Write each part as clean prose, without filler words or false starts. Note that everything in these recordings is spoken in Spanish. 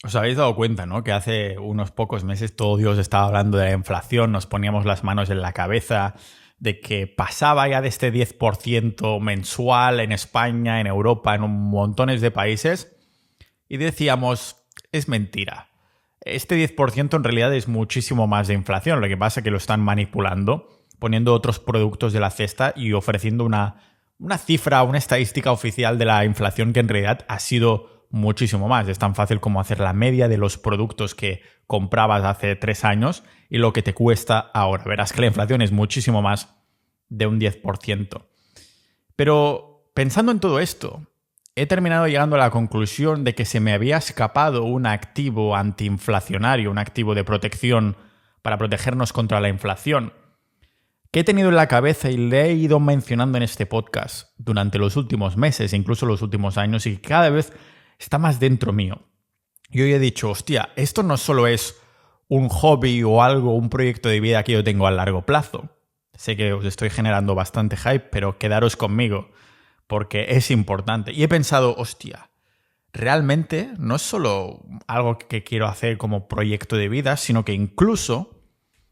Os habéis dado cuenta, ¿no? Que hace unos pocos meses todo Dios estaba hablando de la inflación, nos poníamos las manos en la cabeza de que pasaba ya de este 10% mensual en España, en Europa, en montones de países, y decíamos, es mentira. Este 10% en realidad es muchísimo más de inflación, lo que pasa es que lo están manipulando, poniendo otros productos de la cesta y ofreciendo una cifra, una estadística oficial de la inflación que en realidad ha sido muchísimo más. Es tan fácil como hacer la media de los productos que comprabas hace 3 años y lo que te cuesta ahora. Verás que la inflación es muchísimo más de un 10%. Pero pensando en todo esto, he terminado llegando a la conclusión de que se me había escapado un activo antiinflacionario, un activo de protección para protegernos contra la inflación, que he tenido en la cabeza y le he ido mencionando en este podcast durante los últimos meses, incluso los últimos años, y que cada vez está más dentro mío. Y hoy he dicho, hostia, esto no solo es un hobby o algo, un proyecto de vida que yo tengo a largo plazo. Sé que os estoy generando bastante hype, pero quedaros conmigo, porque es importante. Y he pensado, hostia, realmente no es solo algo que quiero hacer como proyecto de vida, sino que incluso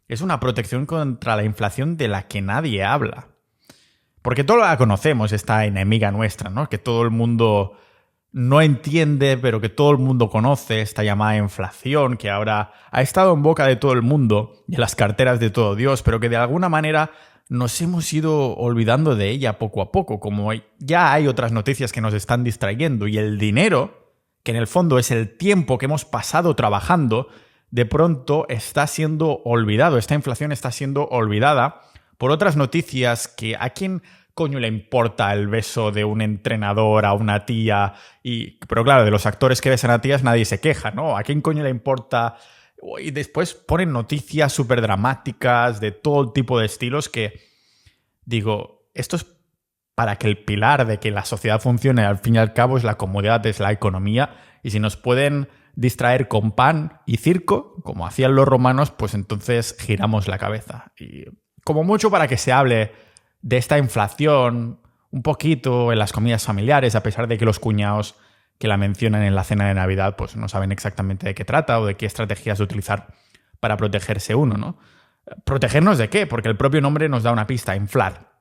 es una protección contra la inflación de la que nadie habla. Porque todos la conocemos, esta enemiga nuestra, ¿no? Que todo el mundo no entiende, pero que todo el mundo conoce, esta llamada inflación, que ahora ha estado en boca de todo el mundo y en las carteras de todo Dios, pero que de alguna manera nos hemos ido olvidando de ella poco a poco, como ya hay otras noticias que nos están distrayendo y el dinero, que en el fondo es el tiempo que hemos pasado trabajando, de pronto está siendo olvidado. Esta inflación está siendo olvidada por otras noticias que a quién coño le importa el beso de un entrenador a una tía. Pero claro, de los actores que besan a tías nadie se queja, ¿no? ¿A quién coño le importa? Y después ponen noticias súper dramáticas de todo tipo de estilos que, digo, esto es para que el pilar de que la sociedad funcione al fin y al cabo es la comodidad, es la economía, y si nos pueden distraer con pan y circo, como hacían los romanos, pues entonces giramos la cabeza. Y como mucho para que se hable de esta inflación un poquito en las comidas familiares, a pesar de que los cuñados que la mencionan en la cena de Navidad pues no saben exactamente de qué trata o de qué estrategias utilizar para protegerse uno, ¿no? ¿Protegernos de qué? Porque el propio nombre nos da una pista, inflar.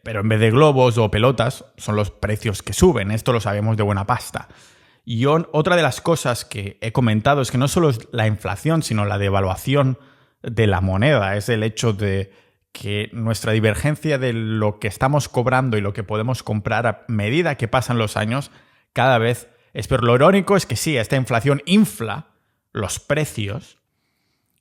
Pero en vez de globos o pelotas, son los precios que suben. Esto lo sabemos de buena pasta. Y otra de las cosas que he comentado es que no solo es la inflación, sino la devaluación de la moneda. Es el hecho de que nuestra divergencia de lo que estamos cobrando y lo que podemos comprar a medida que pasan los años cada vez es peor. Lo irónico es que sí, esta inflación infla los precios.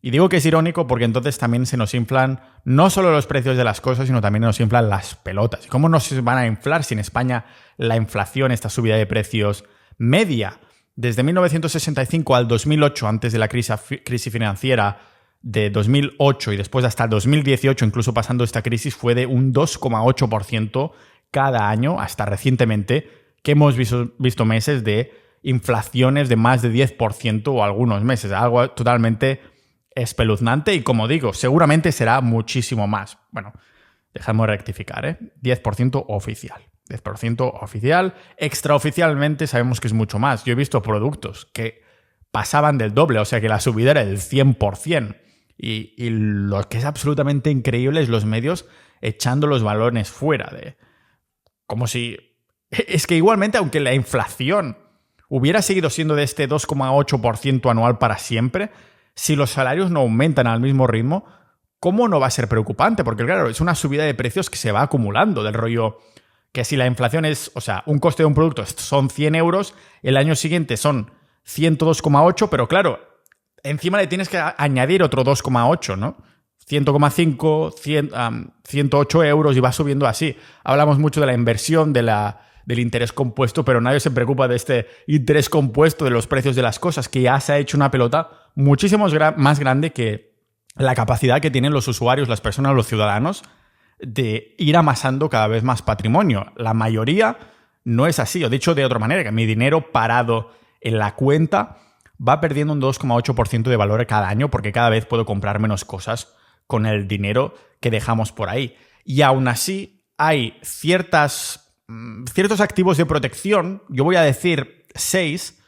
Y digo que es irónico porque entonces también se nos inflan no solo los precios de las cosas, sino también nos inflan las pelotas. ¿Y cómo no se van a inflar si en España la inflación, esta subida de precios media desde 1965 al 2008, antes de la crisis financiera de 2008 y después hasta el 2018, incluso pasando esta crisis, fue de un 2,8% cada año, hasta recientemente, que hemos visto meses de inflaciones de más de 10% o algunos meses, algo totalmente espeluznante y, como digo, seguramente será muchísimo más. Bueno, dejadme rectificar, 10% oficial. 10% oficial. Extraoficialmente sabemos que es mucho más. Yo he visto productos que pasaban del doble, o sea que la subida era del 100%. Y lo que es absolutamente increíble es los medios echando los balones fuera de... Como si... Es que igualmente, aunque la inflación hubiera seguido siendo de este 2,8% anual para siempre, si los salarios no aumentan al mismo ritmo, ¿cómo no va a ser preocupante? Porque claro, es una subida de precios que se va acumulando, del rollo que si la inflación es, o sea, un coste de un producto son 100 euros, el año siguiente son 102,8, pero claro, encima le tienes que añadir otro 2,8, ¿no? 100,5, 108 euros y va subiendo así. Hablamos mucho de la inversión, del interés compuesto, pero nadie se preocupa de este interés compuesto de los precios de las cosas, que ya se ha hecho una pelota muchísimo más grande que la capacidad que tienen los usuarios, las personas, los ciudadanos, de ir amasando cada vez más patrimonio. La mayoría no es así. O dicho de otra manera, que mi dinero parado en la cuenta va perdiendo un 2,8% de valor cada año porque cada vez puedo comprar menos cosas con el dinero que dejamos por ahí. Y aún así hay ciertos activos de protección, yo voy a decir 6,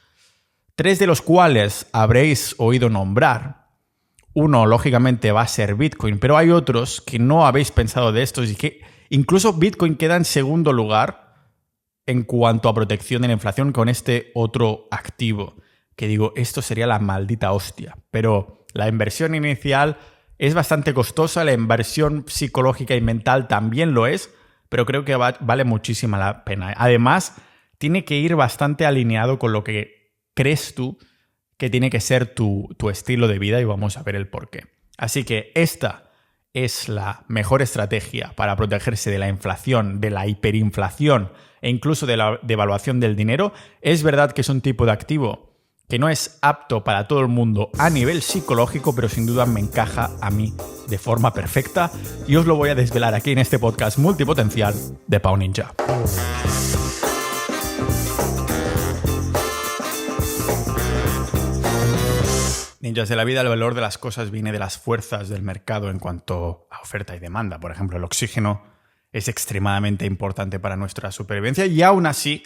3 de los cuales habréis oído nombrar. Uno, lógicamente, va a ser Bitcoin, pero hay otros que no habéis pensado de estos y que incluso Bitcoin queda en segundo lugar en cuanto a protección de la inflación con este otro activo. Que digo, esto sería la maldita hostia. Pero la inversión inicial es bastante costosa, la inversión psicológica y mental también lo es, pero creo que vale muchísima la pena. Además, tiene que ir bastante alineado con lo que crees tú que tiene que ser tu estilo de vida y vamos a ver el por qué. Así que esta es la mejor estrategia para protegerse de la inflación, de la hiperinflación e incluso de la devaluación del dinero. Es verdad que es un tipo de activo que no es apto para todo el mundo a nivel psicológico, pero sin duda me encaja a mí de forma perfecta y os lo voy a desvelar aquí en este podcast multipotencial de Pau Ninja. Ninjas de la vida, el valor de las cosas viene de las fuerzas del mercado en cuanto a oferta y demanda. Por ejemplo, el oxígeno es extremadamente importante para nuestra supervivencia y aún así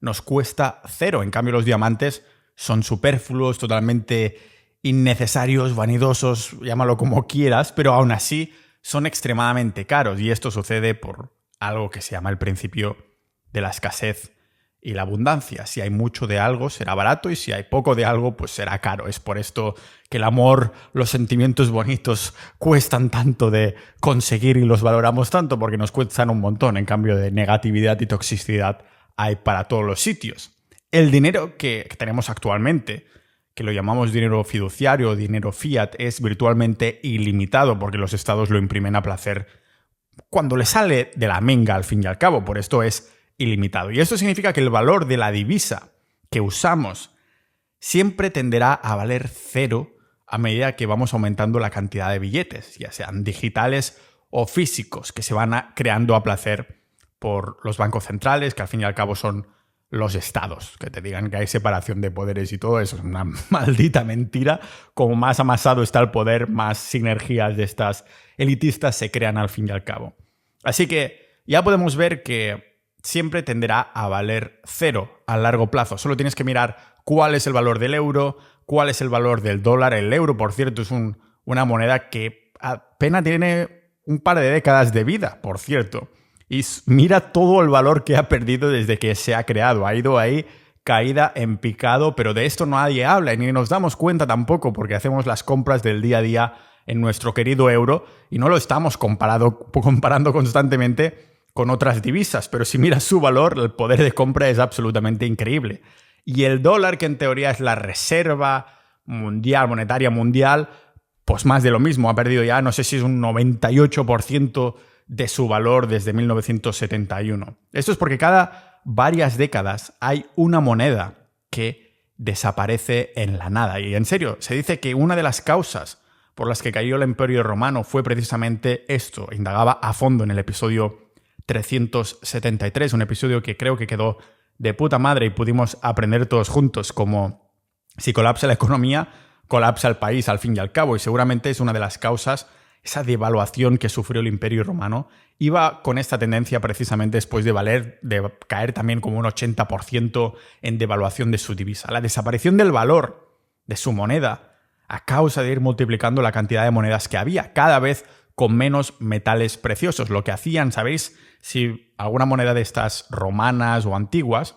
nos cuesta cero. En cambio, los diamantes son superfluos, totalmente innecesarios, vanidosos, llámalo como quieras, pero aún así son extremadamente caros. Y esto sucede por algo que se llama el principio de la escasez y la abundancia. Si hay mucho de algo, será barato, y si hay poco de algo, pues será caro. Es por esto que el amor, los sentimientos bonitos cuestan tanto de conseguir y los valoramos tanto, porque nos cuestan un montón. En cambio, de negatividad y toxicidad hay para todos los sitios. El dinero que tenemos actualmente, que lo llamamos dinero fiduciario o dinero fiat, es virtualmente ilimitado porque los estados lo imprimen a placer cuando le sale de la menga al fin y al cabo. Por esto es ilimitado. Y esto significa que el valor de la divisa que usamos siempre tenderá a valer cero a medida que vamos aumentando la cantidad de billetes, ya sean digitales o físicos, que se van creando a placer por los bancos centrales, que al fin y al cabo son los estados. Que te digan que hay separación de poderes y todo eso es una maldita mentira. Como más amasado está el poder, más sinergias de estas elitistas se crean al fin y al cabo. Así que ya podemos ver que siempre tenderá a valer cero a largo plazo. Solo tienes que mirar cuál es el valor del euro, cuál es el valor del dólar. El euro, por cierto, es una moneda que apenas tiene un par de décadas de vida, por cierto. Y mira todo el valor que ha perdido desde que se ha creado. Ha ido ahí caída en picado, pero de esto nadie habla y ni nos damos cuenta tampoco porque hacemos las compras del día a día en nuestro querido euro y no lo estamos comparando constantemente con otras divisas, pero si miras su valor, el poder de compra es absolutamente increíble. Y el dólar, que en teoría es la reserva mundial, monetaria mundial, pues más de lo mismo, ha perdido ya, no sé si es un 98% de su valor desde 1971. Esto es porque cada varias décadas hay una moneda que desaparece en la nada. Y en serio, se dice que una de las causas por las que cayó el Imperio Romano fue precisamente esto. Indagaba a fondo en el episodio 373, un episodio que creo que quedó de puta madre y pudimos aprender todos juntos como si colapsa la economía, colapsa el país al fin y al cabo, y seguramente es una de las causas, esa devaluación que sufrió el Imperio Romano. Iba con esta tendencia precisamente después de caer también como un 80% en devaluación de su divisa. La desaparición del valor de su moneda a causa de ir multiplicando la cantidad de monedas que había, cada vez con menos metales preciosos. Lo que hacían, ¿sabéis? Si alguna moneda de estas romanas o antiguas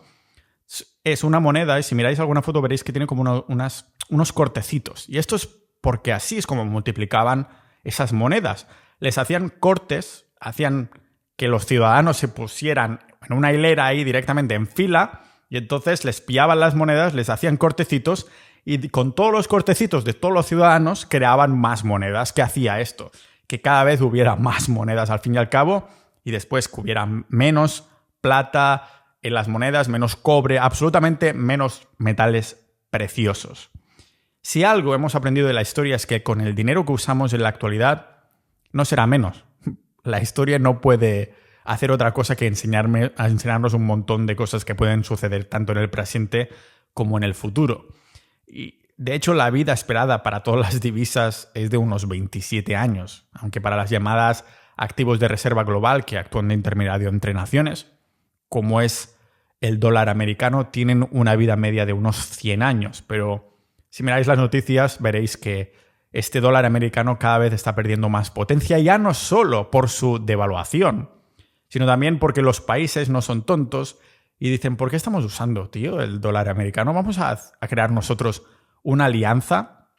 es una moneda, y si miráis alguna foto veréis que tiene como unos cortecitos. Y esto es porque así es como multiplicaban esas monedas. Les hacían cortes, hacían que los ciudadanos se pusieran en una hilera ahí directamente en fila, y entonces les pillaban las monedas, les hacían cortecitos, y con todos los cortecitos de todos los ciudadanos creaban más monedas. ¿Qué hacía esto? Que cada vez hubiera más monedas al fin y al cabo, y después que hubiera menos plata en las monedas, menos cobre, absolutamente menos metales preciosos. Si algo hemos aprendido de la historia es que con el dinero que usamos en la actualidad no será menos. La historia no puede hacer otra cosa que enseñarnos un montón de cosas que pueden suceder tanto en el presente como en el futuro. Y de hecho, la vida esperada para todas las divisas es de unos 27 años, aunque para las llamadas activos de reserva global que actúan de intermediario entre naciones, como es el dólar americano tienen una vida media de unos 100 años, pero si miráis las noticias veréis que este dólar americano cada vez está perdiendo más potencia, ya no solo por su devaluación, sino también porque los países no son tontos y dicen, ¿por qué estamos usando, tío, el dólar americano? Vamos a crear nosotros una alianza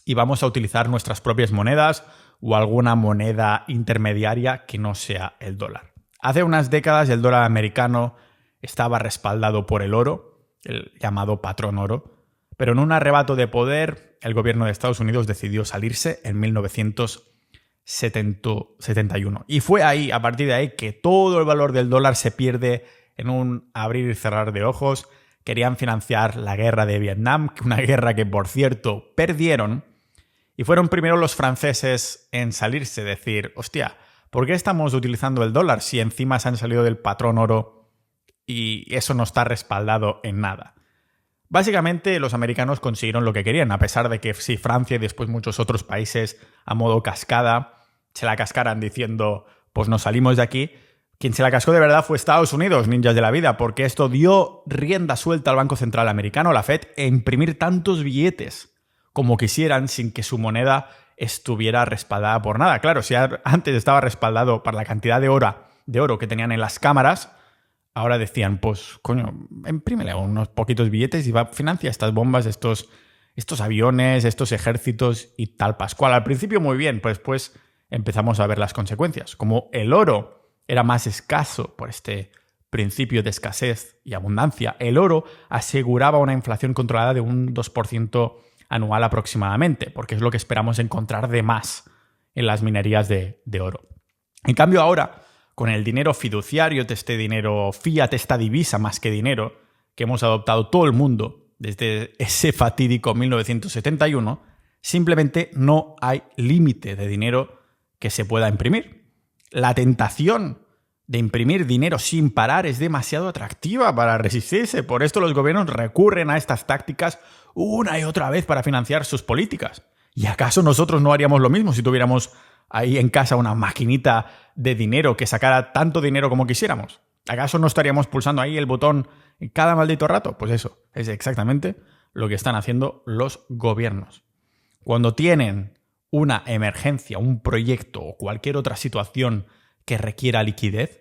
y vamos a utilizar nuestras propias monedas o alguna moneda intermediaria que no sea el dólar. Hace unas décadas el dólar americano estaba respaldado por el oro, el llamado patrón oro, pero en un arrebato de poder, el gobierno de Estados Unidos decidió salirse en 1971. Y fue ahí, a partir de ahí, que todo el valor del dólar se pierde en un abrir y cerrar de ojos. Querían financiar la guerra de Vietnam, una guerra que, por cierto, perdieron. Y fueron primero los franceses en salirse, decir, hostia, ¿por qué estamos utilizando el dólar si encima se han salido del patrón oro y eso no está respaldado en nada? Básicamente, los americanos consiguieron lo que querían, a pesar de que sí, Francia y después muchos otros países, a modo cascada, se la cascaran diciendo, pues nos salimos de aquí. Quien se la cascó de verdad fue Estados Unidos, ninjas de la vida, porque esto dio rienda suelta al Banco Central Americano, la Fed, e imprimir tantos billetes como quisieran sin que su moneda estuviera respaldada por nada. Claro, si antes estaba respaldado por la cantidad de oro que tenían en las cámaras, ahora decían, pues, coño, imprímele unos poquitos billetes y financia estas bombas, estos aviones, estos ejércitos y tal pascual. Al principio muy bien, pero después empezamos a ver las consecuencias. Como el oro era más escaso por este principio de escasez y abundancia, el oro aseguraba una inflación controlada de un 2% anual aproximadamente, porque es lo que esperamos encontrar de más en las minerías de oro. En cambio ahora, con el dinero fiduciario, este dinero fiat, esta divisa más que dinero, que hemos adoptado todo el mundo desde ese fatídico 1971, simplemente no hay límite de dinero que se pueda imprimir. La tentación de imprimir dinero sin parar es demasiado atractiva para resistirse. Por esto los gobiernos recurren a estas tácticas una y otra vez para financiar sus políticas. ¿Y acaso nosotros no haríamos lo mismo si tuviéramos ahí en casa una maquinita de dinero que sacara tanto dinero como quisiéramos? ¿Acaso no estaríamos pulsando ahí el botón en cada maldito rato? Pues eso es exactamente lo que están haciendo los gobiernos. Cuando tienen una emergencia, un proyecto o cualquier otra situación que requiera liquidez,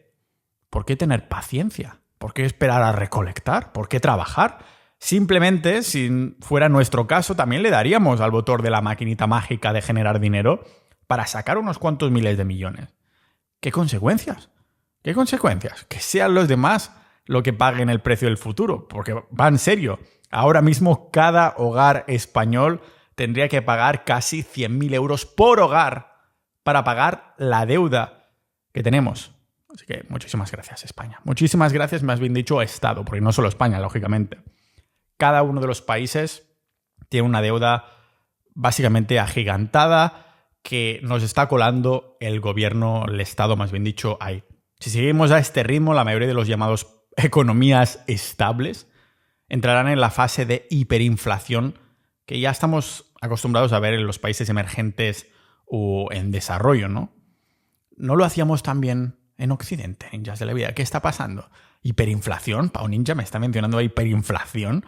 ¿por qué tener paciencia? ¿Por qué esperar a recolectar? ¿Por qué trabajar? Simplemente, si fuera nuestro caso, también le daríamos al botón de la maquinita mágica de generar dinero para sacar unos cuantos miles de millones. ¿Qué consecuencias? ¿Qué consecuencias? Que sean los demás lo que paguen el precio del futuro. Porque va en serio. Ahora mismo cada hogar español tendría que pagar casi 100.000 euros por hogar para pagar la deuda que tenemos. Así que muchísimas gracias, España. Muchísimas gracias, más bien dicho, Estado, porque no solo España, lógicamente. Cada uno de los países tiene una deuda básicamente agigantada que nos está colando el gobierno, el Estado, más bien dicho, ahí. Si seguimos a este ritmo, la mayoría de los llamados economías estables entrarán en la fase de hiperinflación que ya estamos acostumbrados a ver en los países emergentes o en desarrollo, ¿no? ¿No lo hacíamos también en Occidente, ninjas de la vida? ¿Qué está pasando? ¿Hiperinflación? Pau Ninja me está mencionando hiperinflación.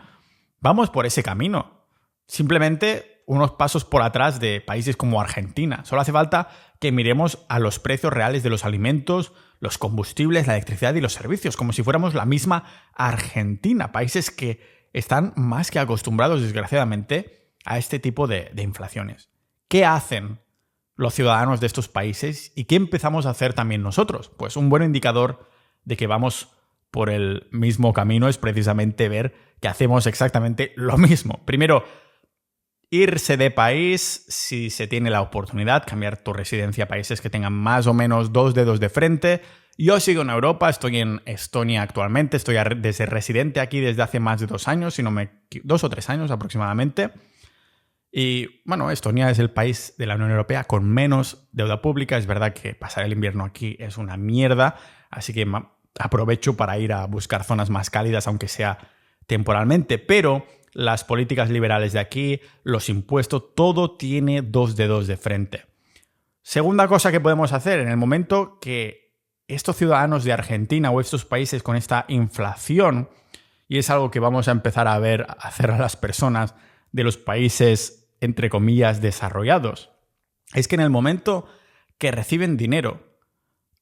Vamos por ese camino. Simplemente unos pasos por atrás de países como Argentina. Solo hace falta que miremos a los precios reales de los alimentos, los combustibles, la electricidad y los servicios, como si fuéramos la misma Argentina. Países que están más que acostumbrados, desgraciadamente, a este tipo de inflaciones. ¿Qué hacen los ciudadanos de estos países y qué empezamos a hacer también nosotros? Pues un buen indicador de que vamos por el mismo camino es precisamente ver que hacemos exactamente lo mismo. Primero, irse de país si se tiene la oportunidad, cambiar tu residencia a países que tengan más o menos 2 dedos de frente. Yo sigo en Europa, estoy en Estonia actualmente, estoy desde residente aquí desde hace más de 2 años, 2 o 3 años aproximadamente. Y bueno, Estonia es el país de la Unión Europea con menos deuda pública. Es verdad que pasar el invierno aquí es una mierda, así que aprovecho para ir a buscar zonas más cálidas, aunque sea temporalmente. Pero las políticas liberales de aquí, los impuestos, todo tiene 2 dedos de frente. Segunda cosa que podemos hacer, en el momento que estos ciudadanos de Argentina o estos países con esta inflación y es algo que vamos a empezar a ver hacer a las personas de los países, entre comillas, desarrollados, es que en el momento que reciben dinero,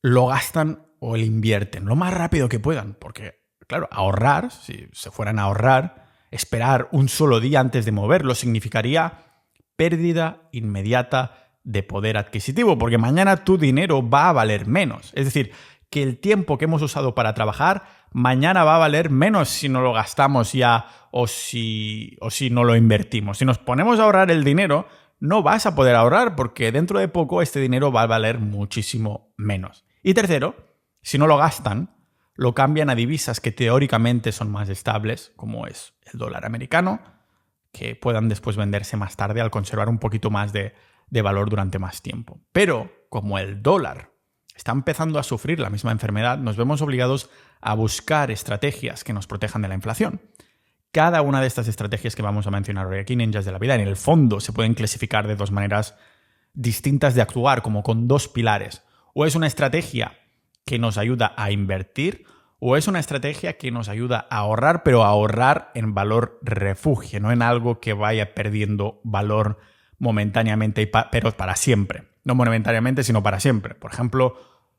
lo gastan o lo invierten lo más rápido que puedan. Porque, claro, ahorrar, si se fueran a ahorrar, esperar un solo día antes de moverlo significaría pérdida inmediata de poder adquisitivo, porque mañana tu dinero va a valer menos. Es decir, que el tiempo que hemos usado para trabajar, mañana va a valer menos si no lo gastamos ya o si no lo invertimos. Si nos ponemos a ahorrar el dinero, no vas a poder ahorrar porque dentro de poco este dinero va a valer muchísimo menos. Y tercero, si no lo gastan, lo cambian a divisas que teóricamente son más estables, como es el dólar americano, que puedan después venderse más tarde al conservar un poquito más de valor durante más tiempo. Pero como el dólar está empezando a sufrir la misma enfermedad, nos vemos obligados a buscar estrategias que nos protejan de la inflación. Cada una de estas estrategias que vamos a mencionar hoy aquí, Ninjas de la Vida, en el fondo se pueden clasificar de dos maneras distintas de actuar, como con dos pilares. O es una estrategia que nos ayuda a invertir, o es una estrategia que nos ayuda a ahorrar, pero a ahorrar en valor refugio, no en algo que vaya perdiendo valor momentáneamente, pero para siempre. No momentáneamente, sino para siempre. Por ejemplo,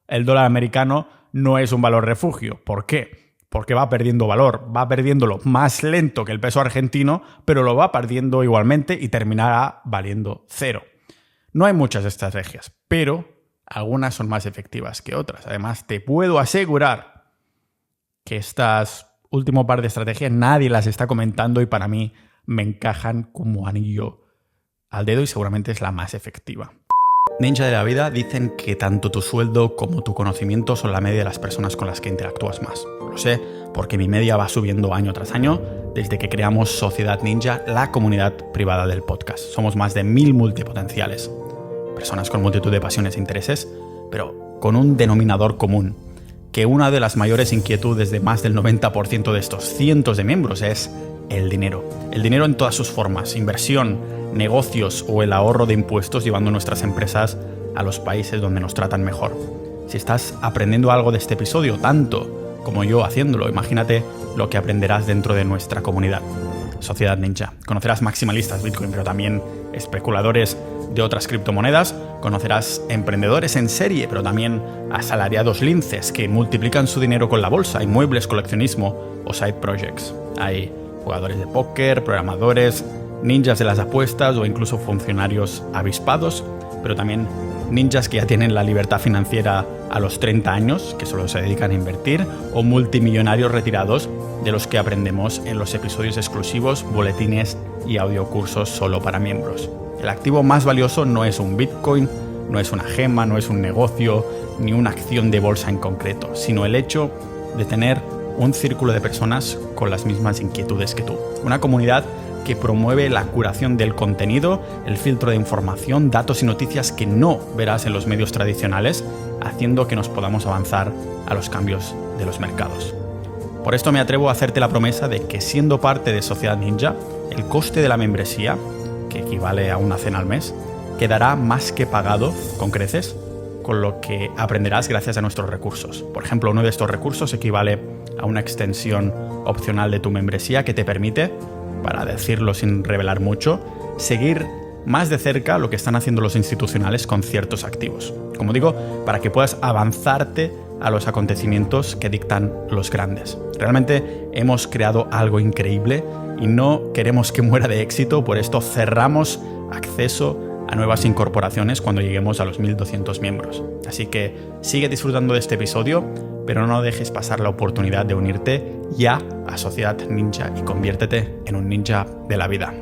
el dólar americano no es un valor refugio. ¿Por qué? Porque va perdiendo valor, va perdiéndolo más lento que el peso argentino, pero lo va perdiendo igualmente y terminará valiendo cero. No hay muchas estrategias, pero algunas son más efectivas que otras. Además, te puedo asegurar que estas último par de estrategias nadie las está comentando y para mí me encajan como anillo al dedo y seguramente es la más efectiva. Ninja de la Vida dicen que tanto tu sueldo como tu conocimiento son la media de las personas con las que interactúas más. Lo sé porque mi media va subiendo año tras año desde que creamos Sociedad Ninja, la comunidad privada del podcast. Somos más de 1000 multipotenciales. Personas con multitud de pasiones e intereses, pero con un denominador común, que una de las mayores inquietudes de más del 90% de estos cientos de miembros es el dinero. El dinero en todas sus formas, inversión, negocios o el ahorro de impuestos llevando nuestras empresas a los países donde nos tratan mejor. Si estás aprendiendo algo de este episodio, tanto como yo haciéndolo, imagínate lo que aprenderás dentro de nuestra comunidad. Sociedad Ninja. Conocerás maximalistas Bitcoin, pero también especuladores de otras criptomonedas. Conocerás emprendedores en serie, pero también asalariados linces que multiplican su dinero con la bolsa, inmuebles, coleccionismo o side projects. Hay jugadores de póker, programadores, ninjas de las apuestas o incluso funcionarios avispados, pero también ninjas que ya tienen la libertad financiera a los 30 años, que solo se dedican a invertir, o multimillonarios retirados de los que aprendemos en los episodios exclusivos, boletines y audiocursos solo para miembros. El activo más valioso no es un Bitcoin, no es una gema, no es un negocio, ni una acción de bolsa en concreto, sino el hecho de tener un círculo de personas con las mismas inquietudes que tú. Una comunidad que promueve la curación del contenido, el filtro de información, datos y noticias que no verás en los medios tradicionales, haciendo que nos podamos avanzar a los cambios de los mercados. Por esto me atrevo a hacerte la promesa de que siendo parte de Sociedad Ninja, el coste de la membresía, que equivale a una cena al mes, quedará más que pagado con creces, con lo que aprenderás gracias a nuestros recursos. Por ejemplo, uno de estos recursos equivale a una extensión opcional de tu membresía que te permite, para decirlo sin revelar mucho, seguir más de cerca lo que están haciendo los institucionales con ciertos activos. Como digo, para que puedas avanzarte a los acontecimientos que dictan los grandes. Realmente hemos creado algo increíble y no queremos que muera de éxito, por esto cerramos acceso a nuevas incorporaciones cuando lleguemos a los 1200 miembros. Así que sigue disfrutando de este episodio, pero no dejes pasar la oportunidad de unirte ya a Sociedad Ninja y conviértete en un ninja de la vida.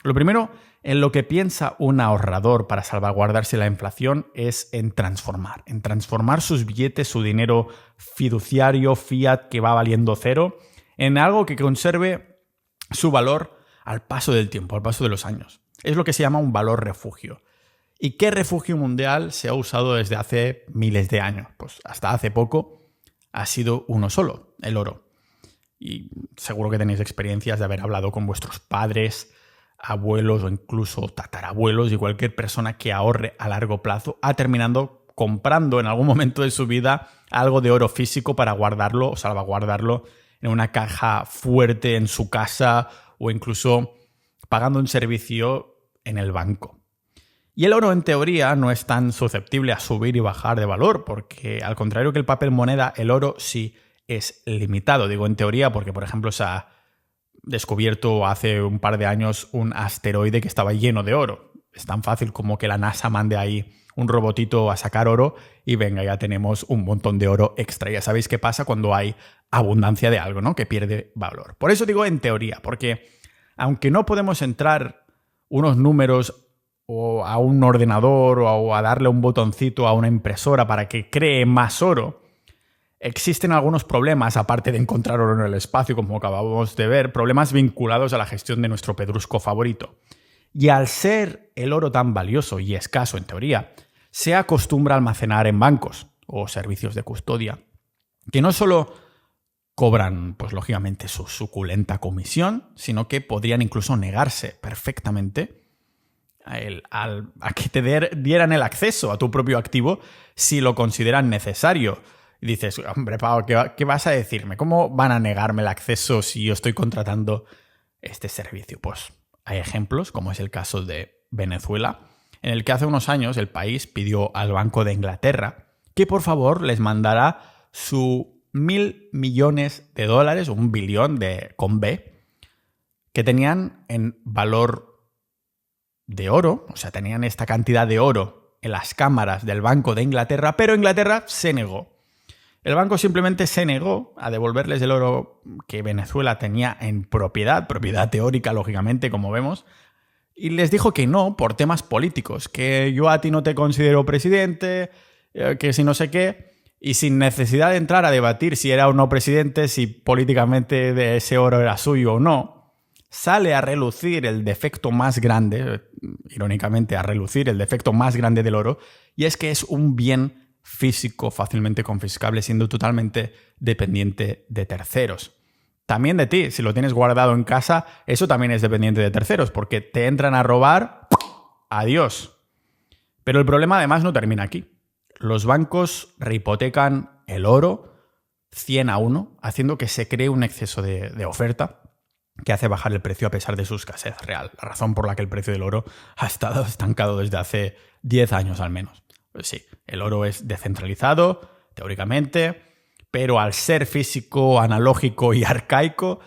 Lo primero en lo que piensa un ahorrador para salvaguardarse la inflación es en transformar sus billetes, su dinero fiduciario, fiat, que va valiendo cero, en algo que conserve su valor al paso del tiempo, al paso de los años. Es lo que se llama un valor refugio. ¿Y qué refugio mundial se ha usado desde hace miles de años? Pues hasta hace poco ha sido uno solo, el oro. Y seguro que tenéis experiencias de haber hablado con vuestros padres, abuelos o incluso tatarabuelos, y cualquier persona que ahorre a largo plazo ha terminado comprando en algún momento de su vida algo de oro físico para guardarlo o salvaguardarlo en una caja fuerte en su casa o incluso pagando un servicio en el banco. Y el oro, en teoría, no es tan susceptible a subir y bajar de valor, porque al contrario que el papel moneda, el oro sí es limitado. Digo en teoría porque, por ejemplo, se ha descubierto hace un par de años un asteroide que estaba lleno de oro. Es tan fácil como que la NASA mande ahí un robotito a sacar oro y venga, ya tenemos un montón de oro extra. Ya sabéis qué pasa cuando hay abundancia de algo, ¿no? Que pierde valor. Por eso digo en teoría, porque aunque no podemos entrar unos números o a un ordenador o a darle un botoncito a una impresora para que cree más oro, existen algunos problemas, aparte de encontrar oro en el espacio, como acabamos de ver, problemas vinculados a la gestión de nuestro pedrusco favorito. Y al ser el oro tan valioso y escaso en teoría, se acostumbra a almacenar en bancos o servicios de custodia, que no solo cobran, pues lógicamente, su suculenta comisión, sino que podrían incluso negarse perfectamente a que te dieran el acceso a tu propio activo si lo consideran necesario. Y dices, hombre, Pau, ¿qué vas a decirme? ¿Cómo van a negarme el acceso si yo estoy contratando este servicio? Pues hay ejemplos, como es el caso de Venezuela, en el que hace unos años el país pidió al Banco de Inglaterra que por favor les mandara su $1.000 millones, un billón con B, que tenían en valor de oro, o sea, tenían esta cantidad de oro en las cámaras del Banco de Inglaterra, pero Inglaterra se negó. El banco simplemente se negó a devolverles el oro que Venezuela tenía en propiedad teórica, lógicamente, como vemos, y les dijo que no por temas políticos, que yo a ti no te considero presidente, que si no sé qué, y sin necesidad de entrar a debatir si era o no presidente, si políticamente de ese oro era suyo o no, sale a relucir el defecto más grande, irónicamente a relucir el defecto más grande del oro, y es que es un bien físico fácilmente confiscable, siendo totalmente dependiente de terceros. También de ti, si lo tienes guardado en casa, eso también es dependiente de terceros, porque te entran a robar, adiós. Pero el problema además no termina aquí. Los bancos rehipotecan el oro 100-1, haciendo que se cree un exceso de oferta que hace bajar el precio a pesar de su escasez real. La razón por la que el precio del oro ha estado estancado desde hace 10 años al menos. Pues sí, el oro es descentralizado, teóricamente, pero al ser físico, analógico y arcaico,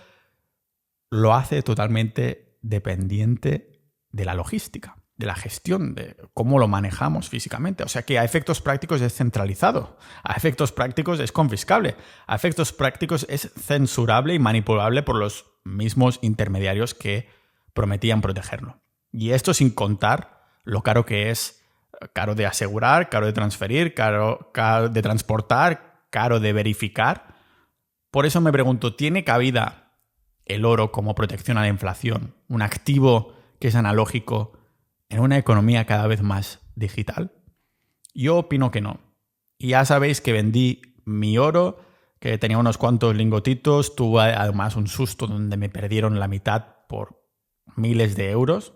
lo hace totalmente dependiente de la logística, de la gestión, de cómo lo manejamos físicamente. O sea que a efectos prácticos es centralizado, a efectos prácticos es confiscable, a efectos prácticos es censurable y manipulable por los mismos intermediarios que prometían protegerlo. Y esto sin contar lo caro que es, caro de asegurar, caro de transferir, caro de transportar, caro de verificar. Por eso me pregunto, ¿tiene cabida el oro como protección a la inflación, un activo que es analógico, en una economía cada vez más digital? Yo opino que no. Y ya sabéis que vendí mi oro, que tenía unos cuantos lingotitos, tuve además un susto donde me perdieron la mitad por miles de euros.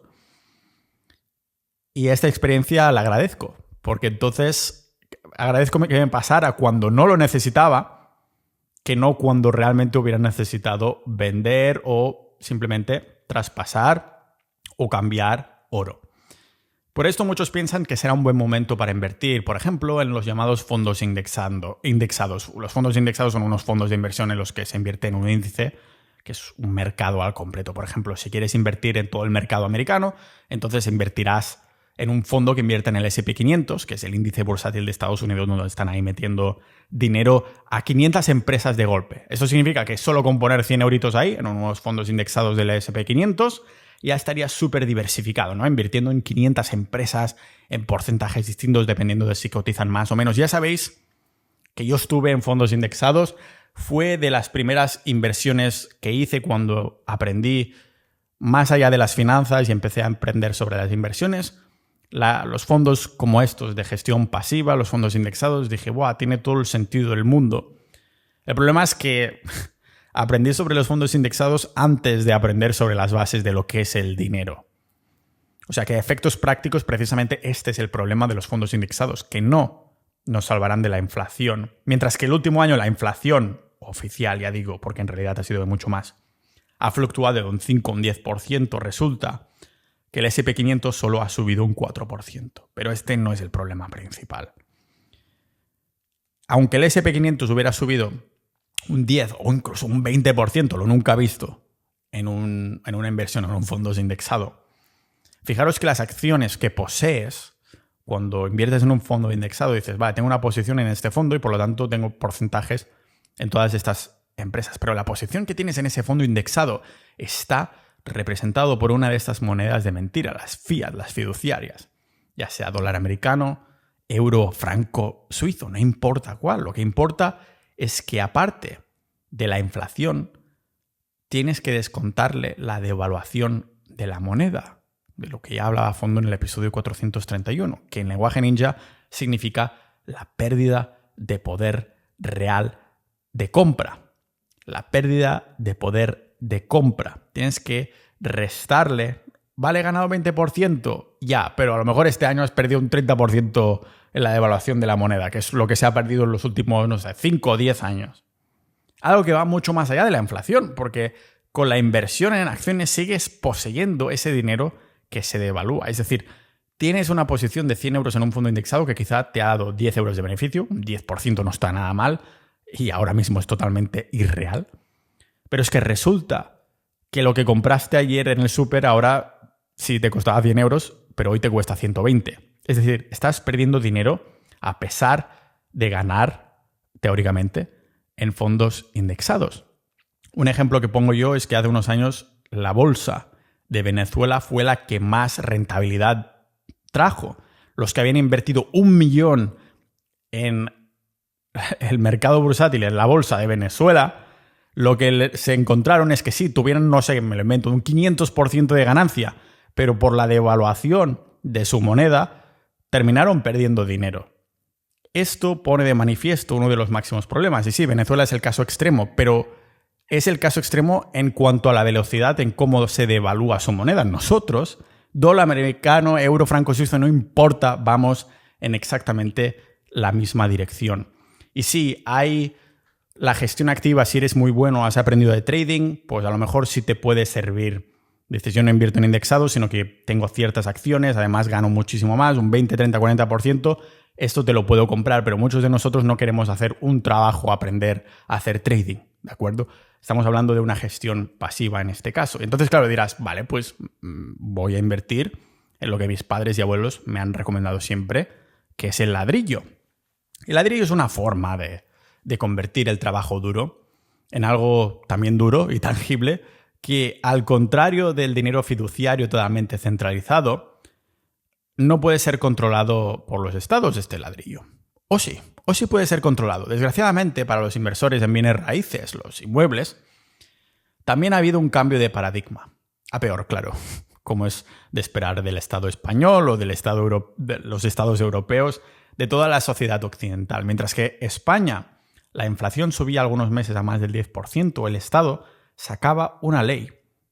Y esta experiencia la agradezco, porque entonces agradezco que me pasara cuando no lo necesitaba, que no cuando realmente hubiera necesitado vender o simplemente traspasar o cambiar oro. Por esto muchos piensan que será un buen momento para invertir, por ejemplo, en los llamados fondos indexados. Los fondos indexados son unos fondos de inversión en los que se invierte en un índice, que es un mercado al completo. Por ejemplo, si quieres invertir en todo el mercado americano, entonces invertirás en un fondo que invierte en el S&P 500, que es el índice bursátil de Estados Unidos, donde están ahí metiendo dinero a 500 empresas de golpe. Eso significa que solo con poner 100 euritos ahí, en unos fondos indexados del S&P 500, ya estaría súper diversificado, ¿no? Invirtiendo en 500 empresas en porcentajes distintos dependiendo de si cotizan más o menos. Ya sabéis que yo estuve en fondos indexados. Fue de las primeras inversiones que hice cuando aprendí más allá de las finanzas y empecé a emprender sobre las inversiones. Los fondos como estos de gestión pasiva, los fondos indexados, dije, ¡buah! Tiene todo el sentido del mundo. El problema es que aprendí sobre los fondos indexados antes de aprender sobre las bases de lo que es el dinero. O sea que a efectos prácticos, precisamente este es el problema de los fondos indexados, que no nos salvarán de la inflación. Mientras que el último año la inflación oficial, ya digo, porque en realidad ha sido de mucho más, ha fluctuado de un 5 a un 10%, resulta que el SP500 solo ha subido un 4%. Pero este no es el problema principal. Aunque el SP500 hubiera subido un 10 o incluso un 20%, lo nunca visto, en una inversión en un fondo indexado, fijaros que las acciones que posees, cuando inviertes en un fondo indexado, dices, vale, tengo una posición en este fondo y por lo tanto tengo porcentajes en todas estas empresas. Pero la posición que tienes en ese fondo indexado está representado por una de estas monedas de mentira, las fiat, las fiduciarias, ya sea dólar americano, euro, franco, suizo, no importa cuál. Lo que importa es que aparte de la inflación, tienes que descontarle la devaluación de la moneda, de lo que ya hablaba a fondo en el episodio 431, que en lenguaje ninja significa la pérdida de poder real de compra. La pérdida de poder de compra. Tienes que restarle. Vale, he ganado 20%, ya, pero a lo mejor este año has perdido un 30% en la devaluación de la moneda, que es lo que se ha perdido en los últimos, no sé, 5 o 10 años. Algo que va mucho más allá de la inflación, porque con la inversión en acciones sigues poseyendo ese dinero que se devalúa. Es decir, tienes una posición de 100 euros en un fondo indexado que quizá te ha dado 10 euros de beneficio, un 10% no está nada mal, y ahora mismo es totalmente irreal. Pero es que resulta que lo que compraste ayer en el súper ahora sí te costaba 100 euros, pero hoy te cuesta 120. Es decir, estás perdiendo dinero a pesar de ganar, teóricamente, en fondos indexados. Un ejemplo que pongo yo es que hace unos años la bolsa de Venezuela fue la que más rentabilidad trajo. Los que habían invertido 1 millón en el mercado bursátil, en la bolsa de Venezuela, lo que se encontraron es que sí, tuvieron, no sé, me lo invento, un 500% de ganancia, pero por la devaluación de su moneda terminaron perdiendo dinero. Esto pone de manifiesto uno de los máximos problemas. Y sí, Venezuela es el caso extremo, pero es el caso extremo en cuanto a la velocidad en cómo se devalúa su moneda. Nosotros, dólar americano, euro, franco suizo, no importa, vamos en exactamente la misma dirección. Y sí, hay la gestión activa, si eres muy bueno, has aprendido de trading, pues a lo mejor sí te puede servir. Dices, yo no invierto en indexados, sino que tengo ciertas acciones, además gano muchísimo más, un 20, 30, 40%. Esto te lo puedo comprar, pero muchos de nosotros no queremos hacer un trabajo, aprender a hacer trading, ¿de acuerdo? Estamos hablando de una gestión pasiva en este caso. Entonces, claro, dirás, vale, pues voy a invertir en lo que mis padres y abuelos me han recomendado siempre, que es el ladrillo. El ladrillo es una forma de convertir el trabajo duro en algo también duro y tangible, que al contrario del dinero fiduciario totalmente centralizado, no puede ser controlado por los estados este ladrillo. O sí puede ser controlado. Desgraciadamente, para los inversores en bienes raíces, los inmuebles, también ha habido un cambio de paradigma. A peor, claro, como es de esperar del Estado español o de los estados europeos, de toda la sociedad occidental. Mientras que España, la inflación subía algunos meses a más del 10%, el Estado sacaba una ley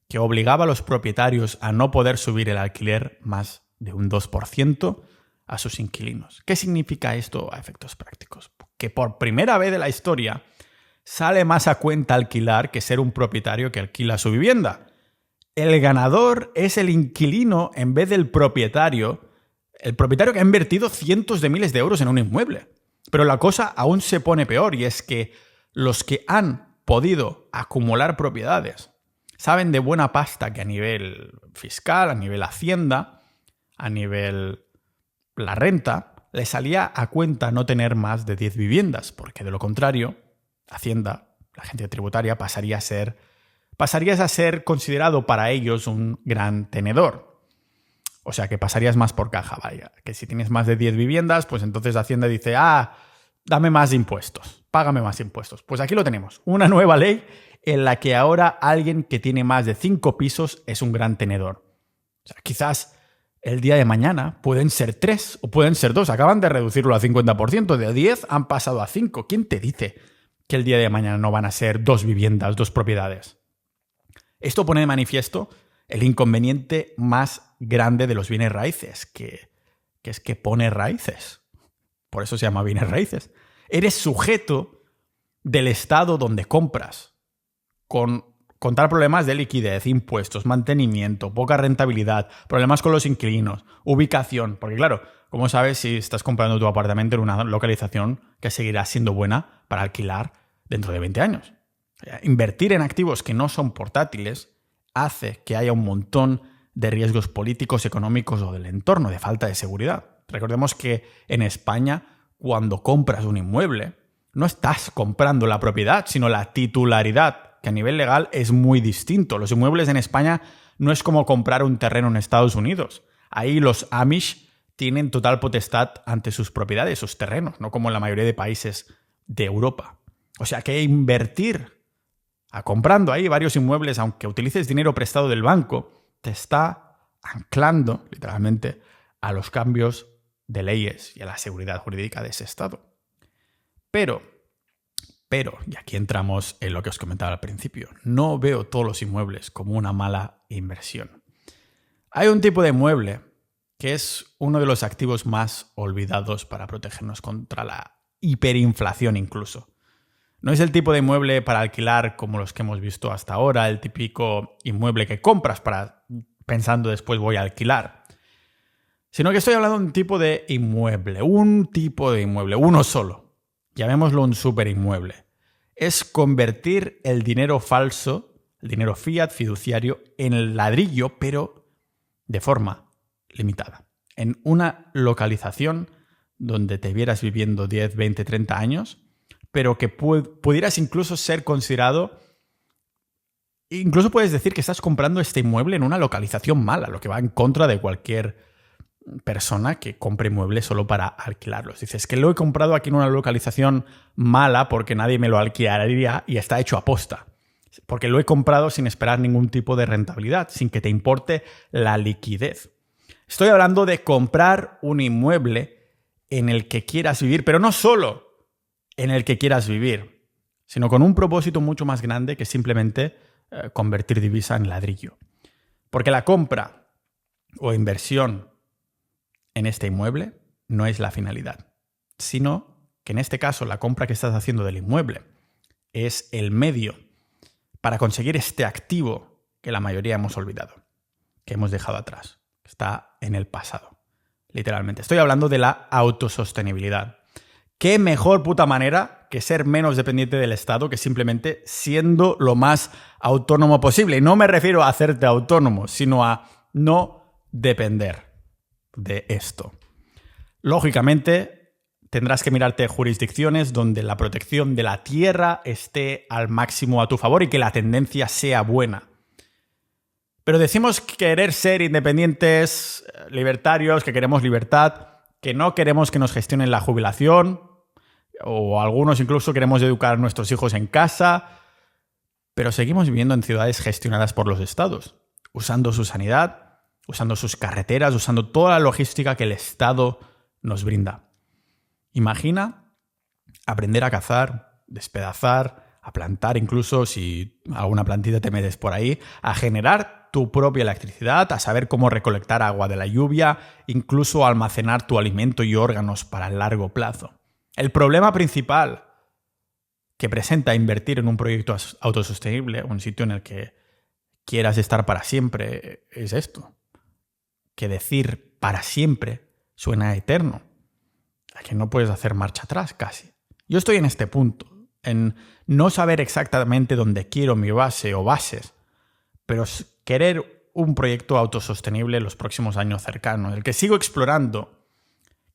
que obligaba a los propietarios a no poder subir el alquiler más de un 2% a sus inquilinos. ¿Qué significa esto a efectos prácticos? Que por primera vez de la historia sale más a cuenta alquilar que ser un propietario que alquila su vivienda. El ganador es el inquilino en vez del propietario, el propietario que ha invertido cientos de miles de euros en un inmueble. Pero la cosa aún se pone peor, y es que los que han podido acumular propiedades saben de buena pasta que a nivel fiscal, a nivel hacienda, a nivel la renta, le salía a cuenta no tener más de 10 viviendas, porque de lo contrario, Hacienda, la agencia tributaria, pasarías a ser considerado para ellos un gran tenedor. O sea, que pasarías más por caja, vaya. Que si tienes más de 10 viviendas, pues entonces Hacienda dice, dame más impuestos, págame más impuestos. Pues aquí lo tenemos, una nueva ley en la que ahora alguien que tiene más de 5 pisos es un gran tenedor. O sea, quizás el día de mañana pueden ser 3 o pueden ser 2. Acaban de reducirlo al 50%. De 10 han pasado a 5. ¿Quién te dice que el día de mañana no van a ser 2 viviendas, 2 propiedades? Esto pone de manifiesto el inconveniente más grande de los bienes raíces, que es que pone raíces. Por eso se llama bienes raíces. Eres sujeto del estado donde compras, con contar problemas de liquidez, impuestos, mantenimiento, poca rentabilidad, problemas con los inquilinos, ubicación. Porque claro, ¿cómo sabes si estás comprando tu apartamento en una localización que seguirá siendo buena para alquilar dentro de 20 años? Invertir en activos que no son portátiles hace que haya un montón de riesgos políticos, económicos o del entorno, de falta de seguridad. Recordemos que en España, cuando compras un inmueble, no estás comprando la propiedad, sino la titularidad, que a nivel legal es muy distinto. Los inmuebles en España no es como comprar un terreno en Estados Unidos. Ahí los Amish tienen total potestad ante sus propiedades, sus terrenos, no como en la mayoría de países de Europa. O sea que invertir comprando ahí varios inmuebles, aunque utilices dinero prestado del banco, te está anclando, literalmente, a los cambios de leyes y a la seguridad jurídica de ese estado. Pero, y aquí entramos en lo que os comentaba al principio, no veo todos los inmuebles como una mala inversión. Hay un tipo de inmueble que es uno de los activos más olvidados para protegernos contra la hiperinflación incluso. No es el tipo de inmueble para alquilar como los que hemos visto hasta ahora, el típico inmueble que compras pensando después voy a alquilar. Sino que estoy hablando de un tipo de inmueble, uno solo. Llamémoslo un superinmueble. Es convertir el dinero falso, el dinero fiat, fiduciario, en el ladrillo, pero de forma limitada. En una localización donde te vieras viviendo 10, 20, 30 años, pero que pudieras incluso ser considerado, incluso puedes decir que estás comprando este inmueble en una localización mala, lo que va en contra de cualquier persona que compre inmuebles solo para alquilarlos. Dices que lo he comprado aquí en una localización mala porque nadie me lo alquilaría y está hecho a posta. Porque lo he comprado sin esperar ningún tipo de rentabilidad, sin que te importe la liquidez. Estoy hablando de comprar un inmueble en el que quieras vivir, pero no solo en el que quieras vivir, sino con un propósito mucho más grande que simplemente convertir divisa en ladrillo. Porque la compra o inversión en este inmueble no es la finalidad, sino que en este caso la compra que estás haciendo del inmueble es el medio para conseguir este activo que la mayoría hemos olvidado, que hemos dejado atrás, que está en el pasado, literalmente. Estoy hablando de la autosostenibilidad. ¿Qué mejor puta manera que ser menos dependiente del Estado que simplemente siendo lo más autónomo posible? Y no me refiero a hacerte autónomo, sino a no depender de esto. Lógicamente, tendrás que mirarte jurisdicciones donde la protección de la tierra esté al máximo a tu favor y que la tendencia sea buena. Pero decimos querer ser independientes, libertarios, que queremos libertad, que no queremos que nos gestionen la jubilación, o algunos incluso queremos educar a nuestros hijos en casa, pero seguimos viviendo en ciudades gestionadas por los estados, usando su sanidad, usando sus carreteras, usando toda la logística que el Estado nos brinda. Imagina aprender a cazar, despedazar, a plantar incluso, si alguna plantita te metes por ahí, a generar tu propia electricidad, a saber cómo recolectar agua de la lluvia, incluso a almacenar tu alimento y órganos para el largo plazo. El problema principal que presenta invertir en un proyecto autosostenible, un sitio en el que quieras estar para siempre, es esto. Que decir para siempre suena eterno, a que no puedes hacer marcha atrás casi. Yo estoy en este punto, en no saber exactamente dónde quiero mi base o bases, pero querer un proyecto autosostenible en los próximos años cercanos, el que sigo explorando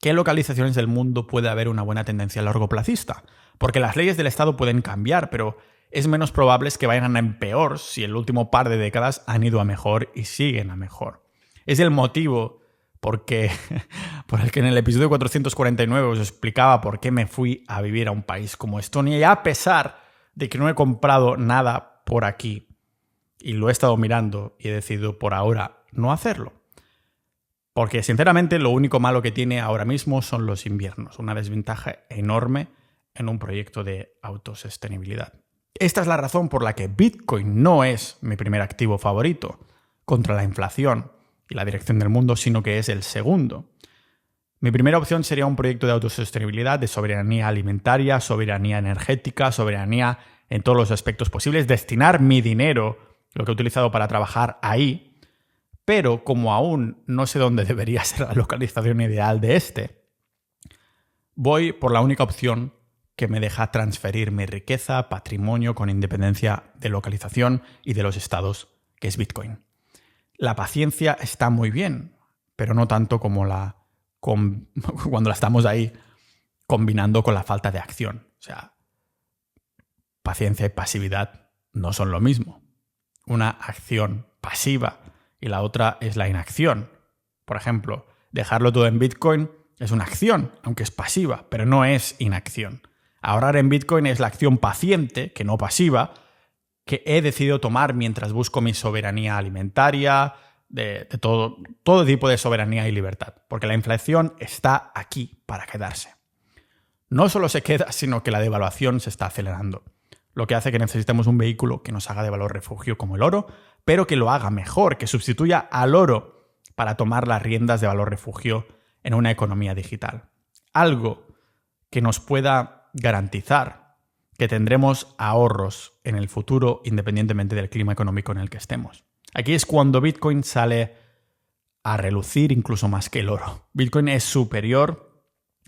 qué localizaciones del mundo puede haber una buena tendencia a largo placista, porque las leyes del Estado pueden cambiar, pero es menos probable que vayan a peor si el último par de décadas han ido a mejor y siguen a mejor. Es el motivo por el que en el episodio 449 os explicaba por qué me fui a vivir a un país como Estonia, y a pesar de que no he comprado nada por aquí y lo he estado mirando y he decidido por ahora no hacerlo. Porque sinceramente lo único malo que tiene ahora mismo son los inviernos, una desventaja enorme en un proyecto de autosostenibilidad. Esta es la razón por la que Bitcoin no es mi primer activo favorito contra la inflación y la dirección del mundo, sino que es el segundo. Mi primera opción sería un proyecto de autosostenibilidad, de soberanía alimentaria, soberanía energética, soberanía en todos los aspectos posibles, destinar mi dinero, lo que he utilizado para trabajar ahí, pero como aún no sé dónde debería ser la localización ideal de este, voy por la única opción que me deja transferir mi riqueza, patrimonio con independencia de localización y de los estados, que es Bitcoin. La paciencia está muy bien, pero no tanto como cuando la estamos ahí combinando con la falta de acción. O sea, paciencia y pasividad no son lo mismo. Una acción pasiva y la otra es la inacción. Por ejemplo, dejarlo todo en Bitcoin es una acción, aunque es pasiva, pero no es inacción. Ahorrar en Bitcoin es la acción paciente, que no pasiva, que he decidido tomar mientras busco mi soberanía alimentaria, de todo tipo de soberanía y libertad, porque la inflación está aquí para quedarse. No solo se queda, sino que la devaluación se está acelerando, lo que hace que necesitemos un vehículo que nos haga de valor refugio como el oro, pero que lo haga mejor, que sustituya al oro para tomar las riendas de valor refugio en una economía digital. Algo que nos pueda garantizar que tendremos ahorros en el futuro independientemente del clima económico en el que estemos. Aquí es cuando Bitcoin sale a relucir incluso más que el oro. Bitcoin es superior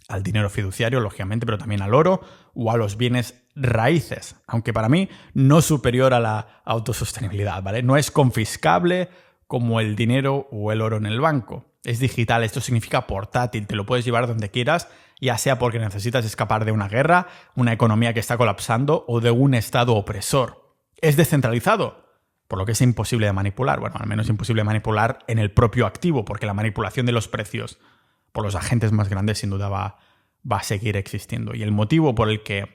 al dinero fiduciario, lógicamente, pero también al oro o a los bienes raíces, aunque para mí no superior a la autosostenibilidad, ¿vale? No es confiscable como el dinero o el oro en el banco. Es digital, esto significa portátil, te lo puedes llevar donde quieras, ya sea porque necesitas escapar de una guerra, una economía que está colapsando o de un estado opresor. Es descentralizado, por lo que es imposible de manipular. Bueno, al menos imposible de manipular en el propio activo, porque la manipulación de los precios por los agentes más grandes sin duda va a seguir existiendo. Y el motivo por el que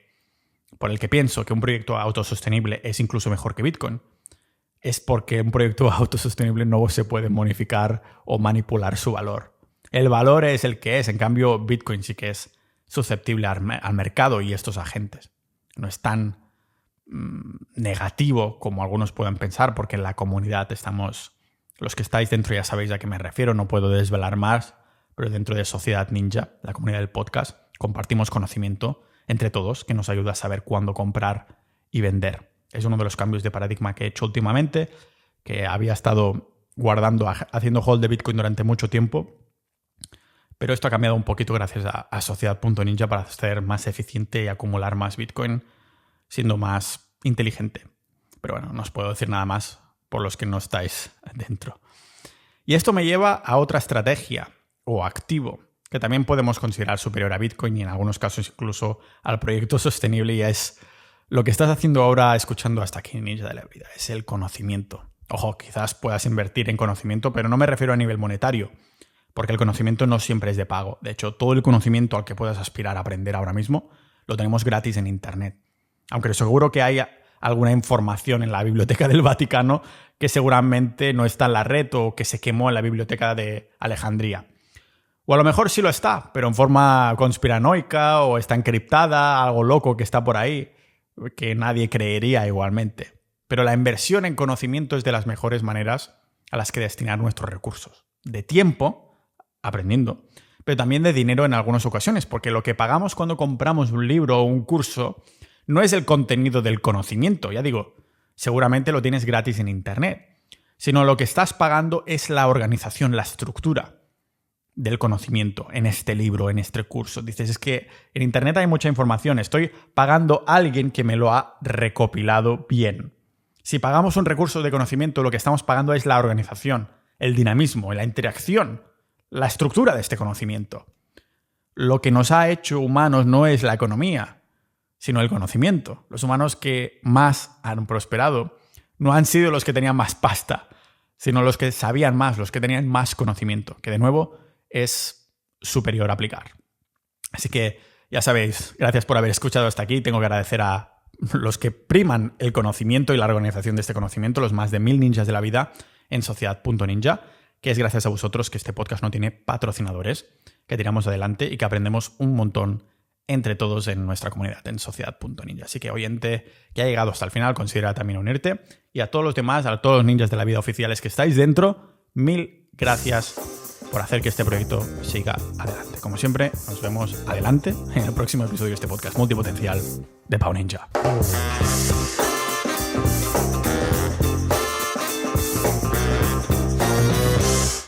pienso que un proyecto autosostenible es incluso mejor que Bitcoin es porque un proyecto autosostenible no se puede modificar o manipular su valor. El valor es el que es, en cambio Bitcoin sí que es susceptible al mercado y estos agentes. No es tan negativo como algunos puedan pensar, porque en la comunidad estamos, los que estáis dentro ya sabéis a qué me refiero, no puedo desvelar más, pero dentro de Sociedad Ninja, la comunidad del podcast, compartimos conocimiento entre todos que nos ayuda a saber cuándo comprar y vender. Es uno de los cambios de paradigma que he hecho últimamente, que había estado haciendo hold de Bitcoin durante mucho tiempo, pero esto ha cambiado un poquito gracias a Sociedad.ninja para ser más eficiente y acumular más Bitcoin siendo más inteligente. Pero bueno, no os puedo decir nada más por los que no estáis dentro. Y esto me lleva a otra estrategia o activo que también podemos considerar superior a Bitcoin y en algunos casos incluso al proyecto sostenible, y es lo que estás haciendo ahora escuchando hasta aquí Ninja de la Vida, es el conocimiento. Ojo, quizás puedas invertir en conocimiento, pero no me refiero a nivel monetario, porque el conocimiento no siempre es de pago. De hecho, todo el conocimiento al que puedas aspirar a aprender ahora mismo lo tenemos gratis en Internet. Aunque seguro que hay alguna información en la Biblioteca del Vaticano que seguramente no está en la red o que se quemó en la Biblioteca de Alejandría. O a lo mejor sí lo está, pero en forma conspiranoica o está encriptada, algo loco que está por ahí, que nadie creería igualmente. Pero la inversión en conocimiento es de las mejores maneras a las que destinar nuestros recursos. De tiempo, aprendiendo, pero también de dinero en algunas ocasiones, porque lo que pagamos cuando compramos un libro o un curso no es el contenido del conocimiento, ya digo, seguramente lo tienes gratis en Internet, sino lo que estás pagando es la organización, la estructura del conocimiento en este libro, en este curso. Dices, es que en Internet hay mucha información, estoy pagando a alguien que me lo ha recopilado bien. Si pagamos un recurso de conocimiento, lo que estamos pagando es la organización, el dinamismo, la interacción, la estructura de este conocimiento. Lo que nos ha hecho humanos no es la economía, sino el conocimiento. Los humanos que más han prosperado no han sido los que tenían más pasta, sino los que sabían más, los que tenían más conocimiento, que de nuevo es superior a aplicar. Así que ya sabéis, gracias por haber escuchado hasta aquí. Tengo que agradecer a los que priman el conocimiento y la organización de este conocimiento, los más de 1000 ninjas de la vida en Sociedad.ninja, que es gracias a vosotros que este podcast no tiene patrocinadores, que tiramos adelante y que aprendemos un montón entre todos en nuestra comunidad en Sociedad.ninja. Así que, oyente que ha llegado hasta el final, considera también unirte. Y a todos los demás, a todos los ninjas de la vida oficiales que estáis dentro, 1000 gracias por hacer que este proyecto siga adelante. Como siempre, nos vemos adelante en el próximo episodio de este podcast multipotencial de Pau Ninja.